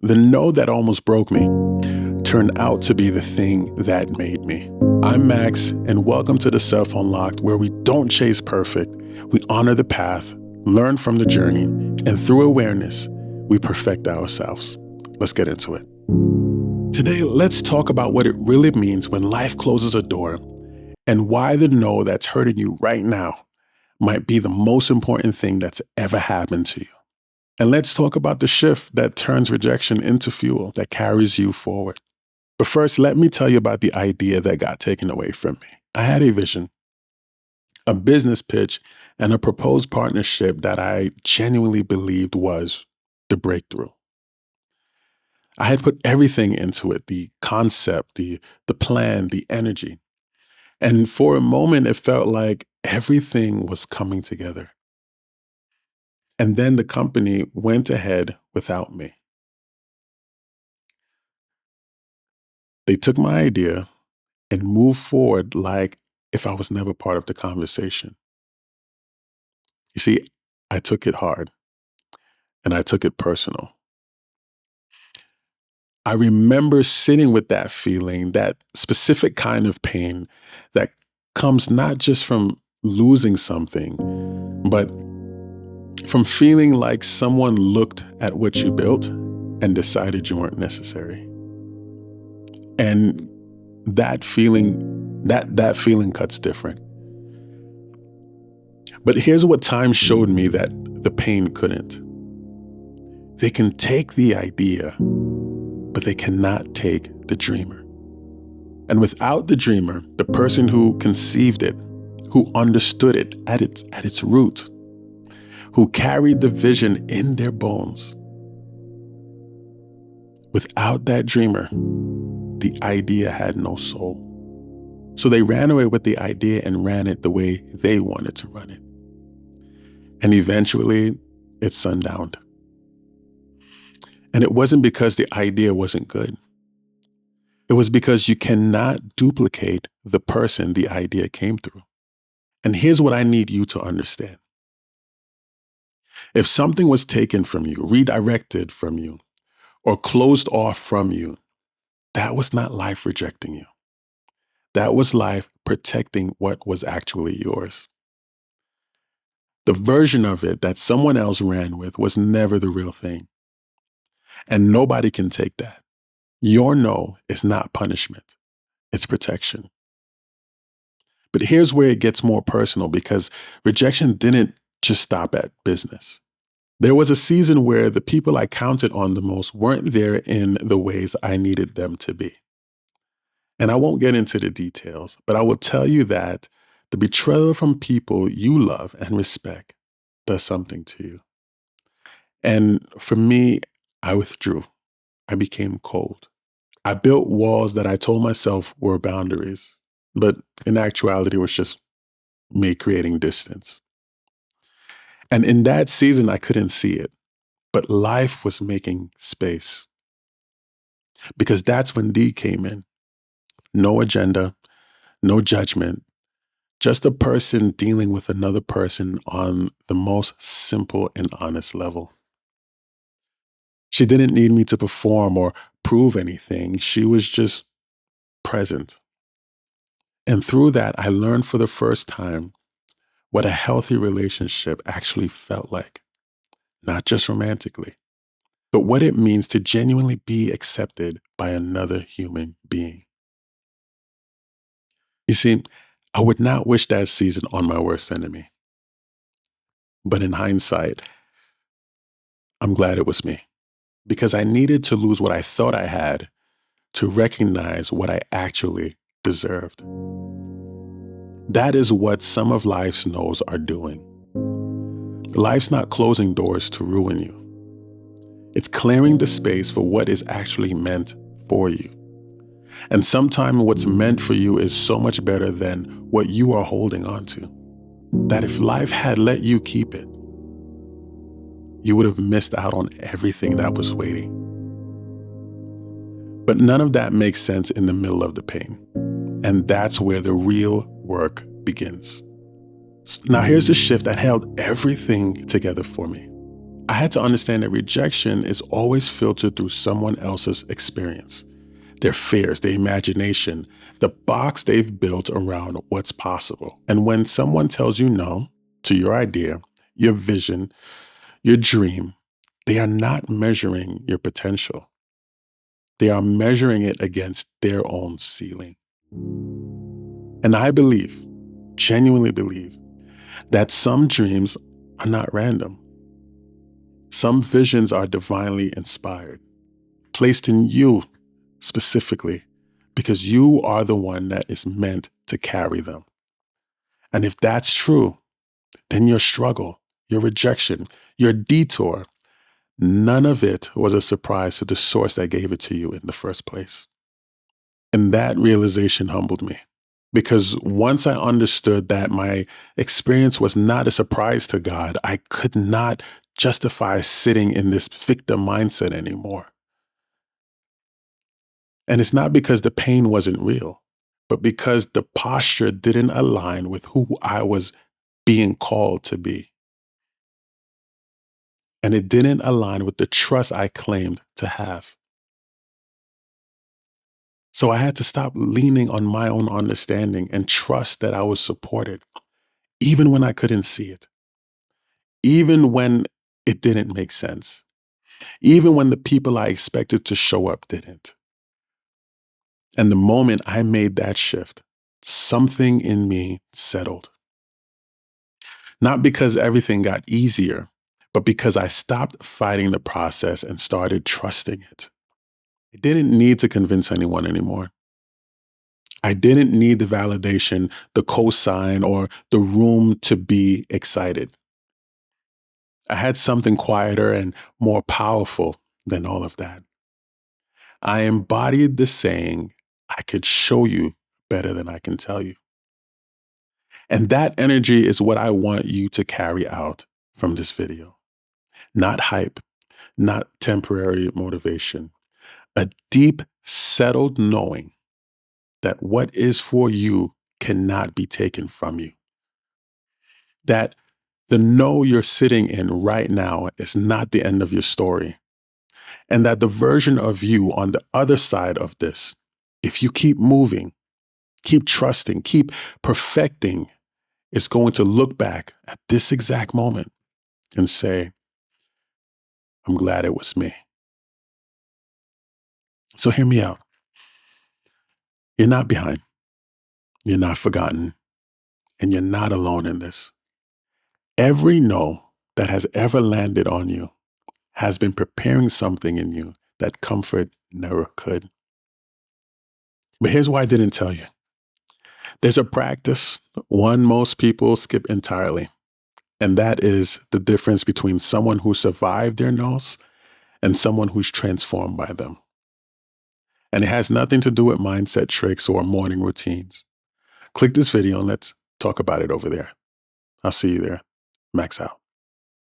The no that almost broke me turned out to be the thing that made me. I'm Max, and welcome to the Self Unlocked, where we don't chase perfect, we honor the path, learn from the journey, and through awareness, we perfect ourselves. Let's get into it. Today, let's talk about what it really means when life closes a door and why the no that's hurting you right now might be the most important thing that's ever happened to you. And let's talk about the shift that turns rejection into fuel that carries you forward. But first, let me tell you about the idea that got taken away from me. I had a vision, a business pitch, and a proposed partnership that I genuinely believed was the breakthrough. I had put everything into it, the concept, the plan, the energy. And for a moment, it felt like everything was coming together. And then the company went ahead without me. They took my idea and moved forward like if I was never part of the conversation. You see, I took it hard and I took it personal. I remember sitting with that feeling, that specific kind of pain that comes not just from losing something, but from feeling like someone looked at what you built and decided you weren't necessary. And that feeling, that feeling cuts different. But here's what time showed me that the pain couldn't. They can take the idea, but they cannot take the dreamer. And without the dreamer, the person who conceived it, who understood it at its root, who carried the vision in their bones, without that dreamer, the idea had no soul. So they ran away with the idea and ran it the way they wanted to run it. And eventually, it sundowned. And it wasn't because the idea wasn't good. It was because you cannot duplicate the person the idea came through. And here's what I need you to understand. If something was taken from you, redirected from you, or closed off from you, that was not life rejecting you. That was life protecting what was actually yours. The version of it that someone else ran with was never the real thing. And nobody can take that. Your no is not punishment, it's protection. But here's where it gets more personal, because rejection didn't just stop at business. There was a season where the people I counted on the most weren't there in the ways I needed them to be. And I won't get into the details, but I will tell you that the betrayal from people you love and respect does something to you. And for me, I withdrew. I became cold. I built walls that I told myself were boundaries, but in actuality, it was just me creating distance. And in that season, I couldn't see it, but life was making space, because that's when D came in. No agenda, no judgment, just a person dealing with another person on the most simple and honest level. She didn't need me to perform or prove anything. She was just present. And through that, I learned for the first time what a healthy relationship actually felt like, not just romantically, but what it means to genuinely be accepted by another human being. You see, I would not wish that season on my worst enemy. But in hindsight, I'm glad it was me, because I needed to lose what I thought I had to recognize what I actually deserved. That is what some of life's no's are doing. Life's not closing doors to ruin you. It's clearing the space for what is actually meant for you. And sometimes what's meant for you is so much better than what you are holding on to, that if life had let you keep it, you would have missed out on everything that was waiting. But none of that makes sense in the middle of the pain. And that's where the real work begins. Now here's the shift that held everything together for me. I had to understand that rejection is always filtered through someone else's experience, their fears, their imagination, the box they've built around what's possible. And when someone tells you no to your idea, your vision, your dream, they are not measuring your potential. They are measuring it against their own ceiling. And I believe, genuinely believe, that some dreams are not random. Some visions are divinely inspired, placed in you specifically, because you are the one that is meant to carry them. And if that's true, then your struggle, your rejection, your detour, none of it was a surprise to the source that gave it to you in the first place. And that realization humbled me. Because once I understood that my experience was not a surprise to God, I could not justify sitting in this victim mindset anymore. And it's not because the pain wasn't real, but because the posture didn't align with who I was being called to be. And it didn't align with the trust I claimed to have. So I had to stop leaning on my own understanding and trust that I was supported, even when I couldn't see it, even when it didn't make sense, even when the people I expected to show up didn't. And the moment I made that shift, something in me settled. Not because everything got easier, but because I stopped fighting the process and started trusting it. I didn't need to convince anyone anymore. I didn't need the validation, the cosign, or the room to be excited. I had something quieter and more powerful than all of that. I embodied the saying, I could show you better than I can tell you. And that energy is what I want you to carry out from this video. Not hype, not temporary motivation, a deep, settled knowing that what is for you cannot be taken from you. That the no you're sitting in right now is not the end of your story. And that the version of you on the other side of this, if you keep moving, keep trusting, keep perfecting, is going to look back at this exact moment and say, I'm glad it was me. So hear me out. You're not behind. You're not forgotten. And you're not alone in this. Every no that has ever landed on you has been preparing something in you that comfort never could. But here's why I didn't tell you. There's a practice, one most people skip entirely, and that is the difference between someone who survived their no's and someone who's transformed by them. And it has nothing to do with mindset tricks or morning routines. Click this video and let's talk about it over there. I'll see you there. Max out.